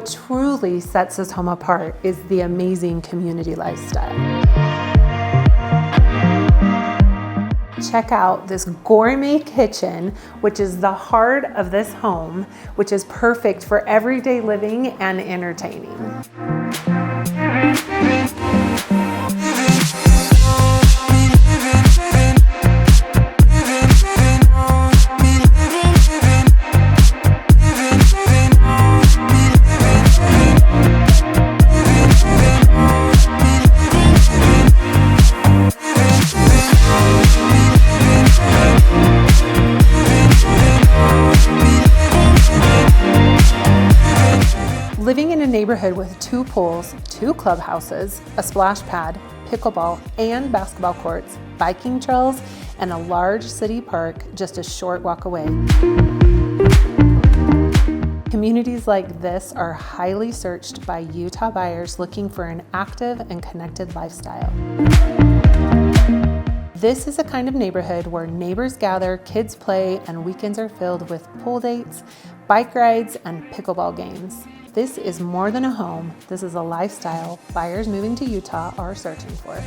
What truly sets this home apart is the amazing community lifestyle. Check out this gourmet kitchen, which is the heart of this home, which is perfect for everyday living and entertaining. Living in a neighborhood with 2 pools, 2 clubhouses, a splash pad, pickleball and basketball courts, biking trails, and a large city park just a short walk away. Communities like this are highly searched by Utah buyers looking for an active and connected lifestyle. This is a kind of neighborhood where neighbors gather, kids play, and weekends are filled with pool dates, bike rides, and pickleball games. This is more than a home. This is a lifestyle buyers moving to Utah are searching for.